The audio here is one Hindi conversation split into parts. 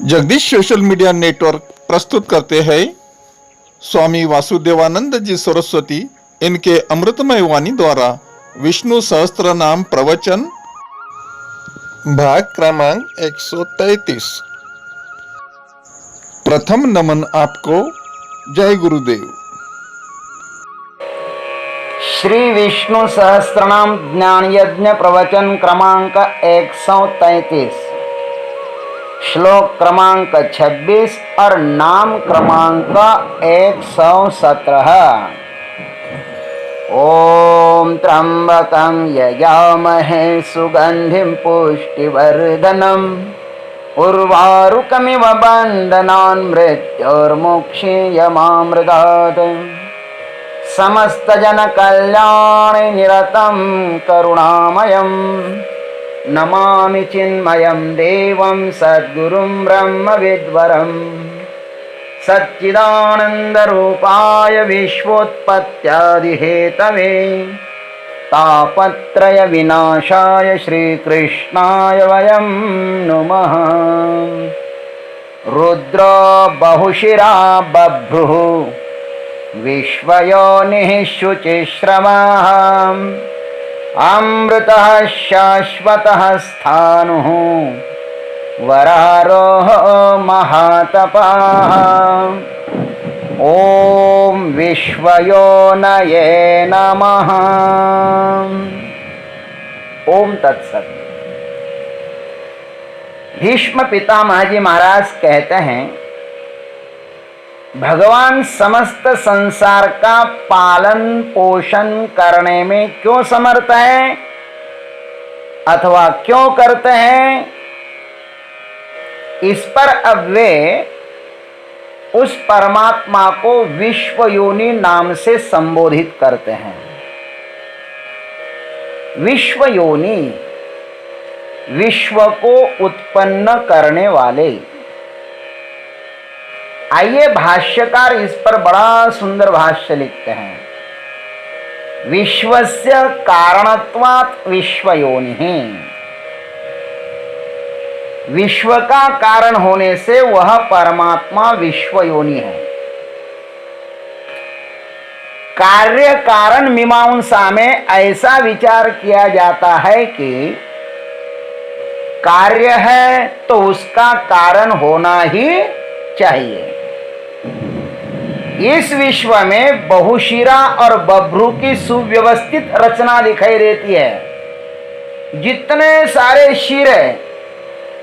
जगदीश सोशल मीडिया नेटवर्क प्रस्तुत करते हैं स्वामी वासुदेवानंद जी सरस्वती इनके अमृतमय वाणी द्वारा विष्णु सहस्त्र नाम प्रवचन भाग क्रमांक 133। प्रथम नमन आपको। जय गुरुदेव। श्री विष्णु सहस्त्रनाम ज्ञान यज्ञ प्रवचन क्रमांक 133, श्लोक क्रमांक 26 और नाम क्रमांक 117। ओम त्र्यंबकं यजामहे सुगंधिं पुष्टिवर्धनम् उर्वारुकमिव बन्धनान् मृत्योर्मुक्षीयमामृतात् समस्त जन कल्याणे निरतं करुणामयं नमामि चिन्मयं देवं सद्गुरुं ब्रह्मविद्वरं सच्चिदानन्दरूपाय विश्वोत्पत्त्यादिहेतवे तापत्रय विनाशाय श्रीकृष्णाय वयं नुमः। रुद्रो बहुशिरा बभ्रुः विश्वयोनिः शुचिश्रवः अमृतः शाश्वतः स्थाणुः वरारोह महातपः। ओम विश्वयोनये नमः। ओम तत्सत। भीष्म पितामह जी महाराज कहते हैं, भगवान समस्त संसार का पालन पोषण करने में क्यों समर्थ है अथवा क्यों करते हैं, इस पर अब वे उस परमात्मा को विश्व योनि नाम से संबोधित करते हैं। विश्व योनि, विश्व को उत्पन्न करने वाले। आइए भाष्यकार इस पर बड़ा सुंदर भाष्य लिखते हैं। विश्वस्य कारणत्वात् विश्वयोनिः, विश्व का कारण होने से वह परमात्मा विश्वयोनि है। कार्य कारण मीमांसा में ऐसा विचार किया जाता है कि कार्य है तो उसका कारण होना ही चाहिए। इस विश्व में बहुशिरा और बभ्रू की सुव्यवस्थित रचना दिखाई देती है। जितने सारे शिर है,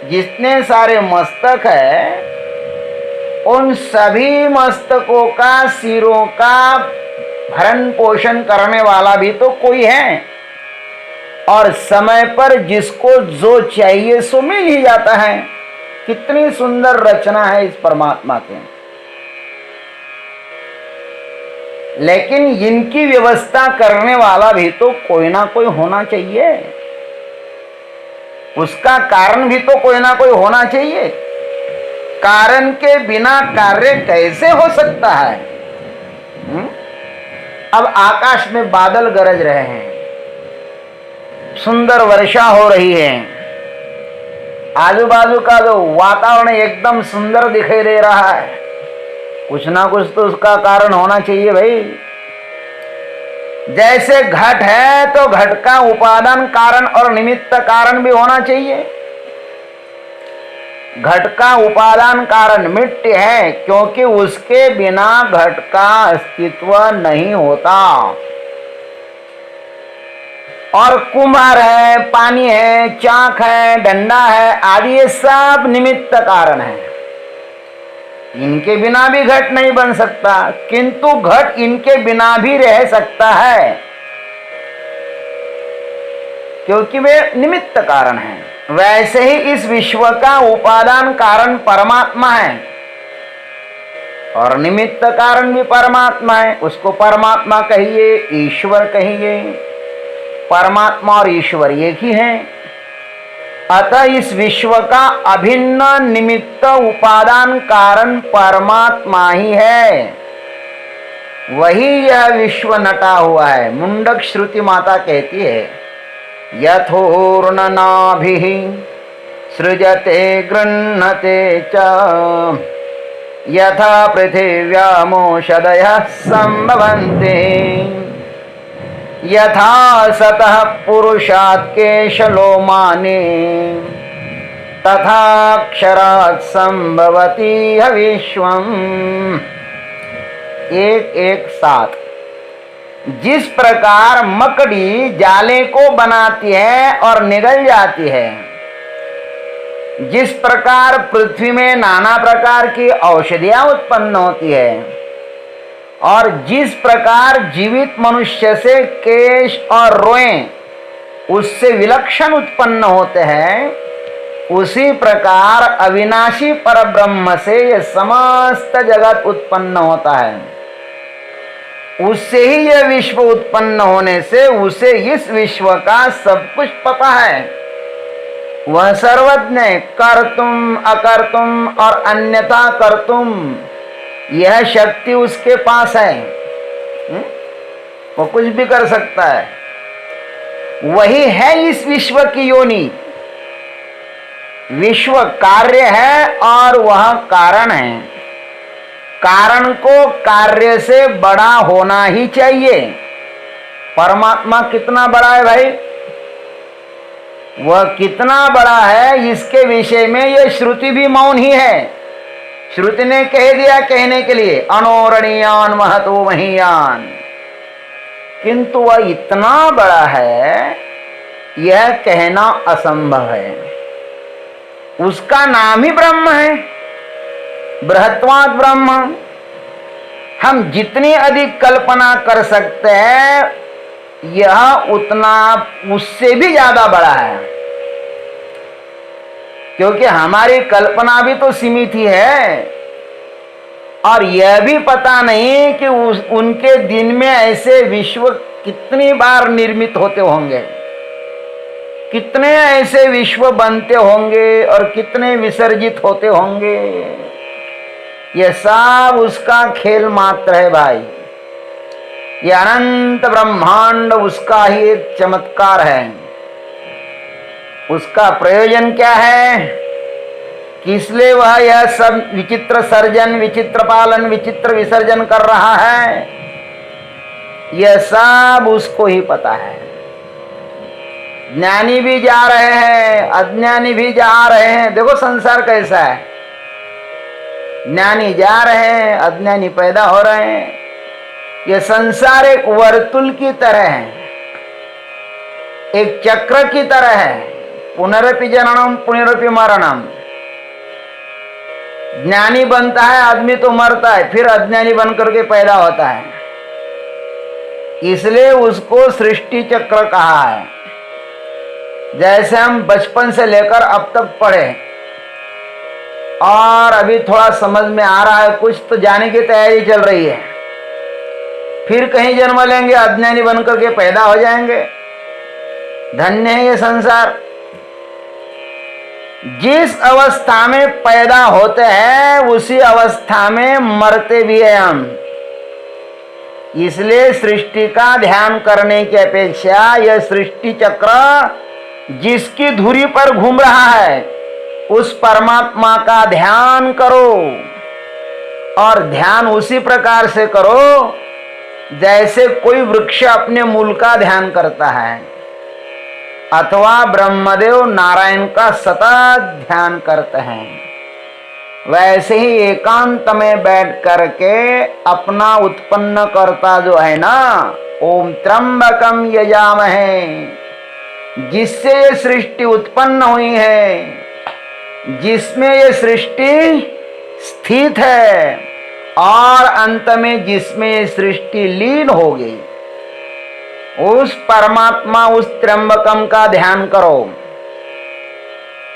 जितने सारे मस्तक है, उन सभी मस्तकों का, सिरों का भरण पोषण करने वाला भी तो कोई है, और समय पर जिसको जो चाहिए सो मिल ही जाता है। कितनी सुंदर रचना है इस परमात्मा की। लेकिन इनकी व्यवस्था करने वाला भी तो कोई ना कोई होना चाहिए, उसका कारण भी तो कोई ना कोई होना चाहिए। कारण के बिना कार्य कैसे हो सकता है? अब आकाश में बादल गरज रहे हैं, सुंदर वर्षा हो रही है, आजू बाजू का जो वातावरण एकदम सुंदर दिखाई दे रहा है, कुछ ना कुछ तो उसका कारण होना चाहिए भाई। जैसे घट है तो घट का उपादान कारण और निमित्त कारण भी होना चाहिए। घट का उपादान कारण मिट्टी है, क्योंकि उसके बिना घट का अस्तित्व नहीं होता। और कुम्हार है, पानी है, चाक है, डंडा है, आदि ये सब निमित्त कारण है। इनके बिना भी घट नहीं बन सकता, किंतु घट इनके बिना भी रह सकता है, क्योंकि वे निमित्त कारण हैं। वैसे ही इस विश्व का उपादान कारण परमात्मा है और निमित्त कारण भी परमात्मा है। उसको परमात्मा कहिए, ईश्वर कहिए, परमात्मा और ईश्वर एक ही है। अतः इस विश्व का अभिन्न निमित्त उपादान कारण परमात्मा ही है। वही यह विश्व नटा हुआ है। मुंडक श्रुति माता कहती है, यथोर्णनाभिः सृजते गृह्णते च यथा पृथिव्यामोषधयः सम्भवन्ति यथा सतः पुरुषात् केशलोमानि तथा क्षरात् सम्भवति विश्वम्। 1:1:7। जिस प्रकार मकड़ी जाले को बनाती है और निगल जाती है, जिस प्रकार पृथ्वी में नाना प्रकार की औषधियां उत्पन्न होती है और जिस प्रकार जीवित मनुष्य से केश और रोएं उससे विलक्षण उत्पन्न होते हैं, उसी प्रकार अविनाशी परब्रह्म से यह समस्त जगत उत्पन्न होता है। उससे ही यह विश्व उत्पन्न होने से उसे इस विश्व का सब कुछ पता है। वह सर्वज्ञ, कर्तुम अकर्तुम और अन्यथा कर्तुम, यह शक्ति उसके पास है। वो कुछ भी कर सकता है। वही है इस विश्व की योनि। विश्व कार्य है और वह कारण है। कारण को कार्य से बड़ा होना ही चाहिए। परमात्मा कितना बड़ा है भाई? वह कितना बड़ा है इसके विषय में यह श्रुति भी मौन ही है। श्रुति ने कह दिया कहने के लिए, अनोरणीयान महतो महीयान, किंतु वह इतना बड़ा है यह कहना असंभव है। उसका नाम ही ब्रह्म है, बृहत्वाद ब्रह्म। हम जितनी अधिक कल्पना कर सकते हैं यह उतना उससे भी ज्यादा बड़ा है, क्योंकि हमारी कल्पना भी तो सीमित ही है। और यह भी पता नहीं कि उनके दिन में ऐसे विश्व कितनी बार निर्मित होते होंगे, कितने ऐसे विश्व बनते होंगे और कितने विसर्जित होते होंगे। यह सब उसका खेल मात्र है भाई। यह अनंत ब्रह्मांड उसका ही एक चमत्कार है। उसका प्रयोजन क्या है, किस लिए वह यह सब विचित्र सर्जन, विचित्र पालन, विचित्र विसर्जन कर रहा है, यह सब उसको ही पता है। ज्ञानी भी जा रहे हैं, अज्ञानी भी जा रहे हैं। देखो संसार कैसा है, ज्ञानी जा रहे हैं, अज्ञानी पैदा हो रहे हैं। यह संसार एक वर्तुल की तरह है, एक चक्र की तरह है। पुनरपि जननम पुनरपि मरणम। ज्ञानी बनता है आदमी तो मरता है, फिर अज्ञानी बनकर के पैदा होता है। इसलिए उसको सृष्टि चक्र कहा है। जैसे हम बचपन से लेकर अब तक पढ़े और अभी थोड़ा समझ में आ रहा है, कुछ तो जाने की तैयारी चल रही है, फिर कहीं जन्म लेंगे, अज्ञानी बनकर के पैदा हो जाएंगे। धन्य है ये संसार। जिस अवस्था में पैदा होते हैं उसी अवस्था में मरते भी हैं हम। इसलिए सृष्टि का ध्यान करने की अपेक्षा यह सृष्टि चक्र जिसकी धुरी पर घूम रहा है उस परमात्मा का ध्यान करो। और ध्यान उसी प्रकार से करो जैसे कोई वृक्ष अपने मूल का ध्यान करता है, अथवा ब्रह्मदेव नारायण का सतत ध्यान करते हैं। वैसे ही एकांत में बैठ करके अपना उत्पन्न करता जो है ना, ओम त्र्यंबकम यजामहे, जिससे ये सृष्टि उत्पन्न हुई है, जिसमें ये सृष्टि स्थित है और अंत में जिसमें ये सृष्टि लीन हो गई, उस परमात्मा, उस त्र्यंबकम का ध्यान करो।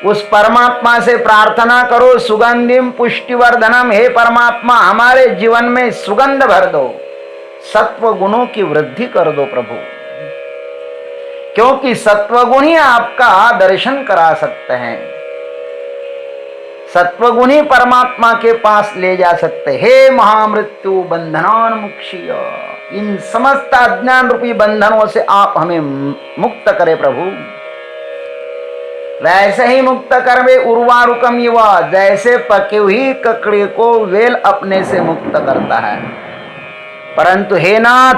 उस परमात्मा से प्रार्थना करो, सुगंधिम पुष्टिवर्धनम, हे परमात्मा हमारे जीवन में सुगंध भर दो, सत्व गुणों की वृद्धि कर दो प्रभु। क्योंकि सत्वगुण ही आपका दर्शन करा सकते हैं, सत्वगुण ही परमात्मा के पास ले जा सकते। हे महामृत्यु बंधनान मुक्षीय, इन समस्त अज्ञान रूपी बंधनों से आप हमें मुक्त करें प्रभु। वैसे ही मुक्त करवे उर्वारुकम युवा, जैसे पकी हुई ककड़ी को वेल अपने से मुक्त करता है। परंतु हे नाथ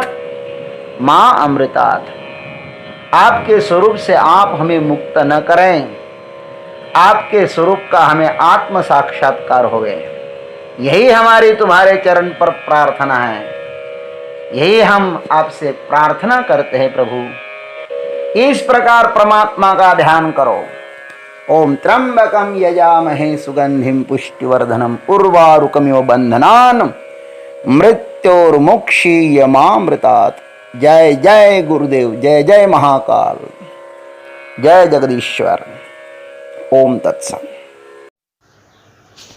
मां अमृतात्, आपके स्वरूप से आप हमें मुक्त न करें, आपके स्वरूप का हमें आत्म साक्षात्कार हो गए, यही हमारी तुम्हारे चरण पर प्रार्थना है। यही हम आपसे प्रार्थना करते हैं प्रभु। इस प्रकार परमात्मा का ध्यान करो। ओम त्र्यंबकम यजामहे सुगंधिम पुष्टिवर्धनम उर्वारुकमिव बंधनान मृत्योर्मुक्षीयमामृतात्। जय जय गुरुदेव, जय जय महाकाल, जय जगदीश्वर। ओम तत्सत।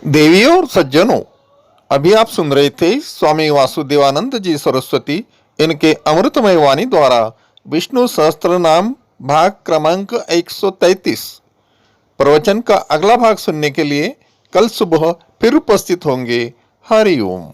देवियों और सज्जनों, अभी आप सुन रहे थे स्वामी वासुदेवानंद जी सरस्वती इनके अमृतमय वाणी द्वारा विष्णु सहस्त्र नाम भाग क्रमांक 133। प्रवचन का अगला भाग सुनने के लिए कल सुबह फिर उपस्थित होंगे। हरि ओम।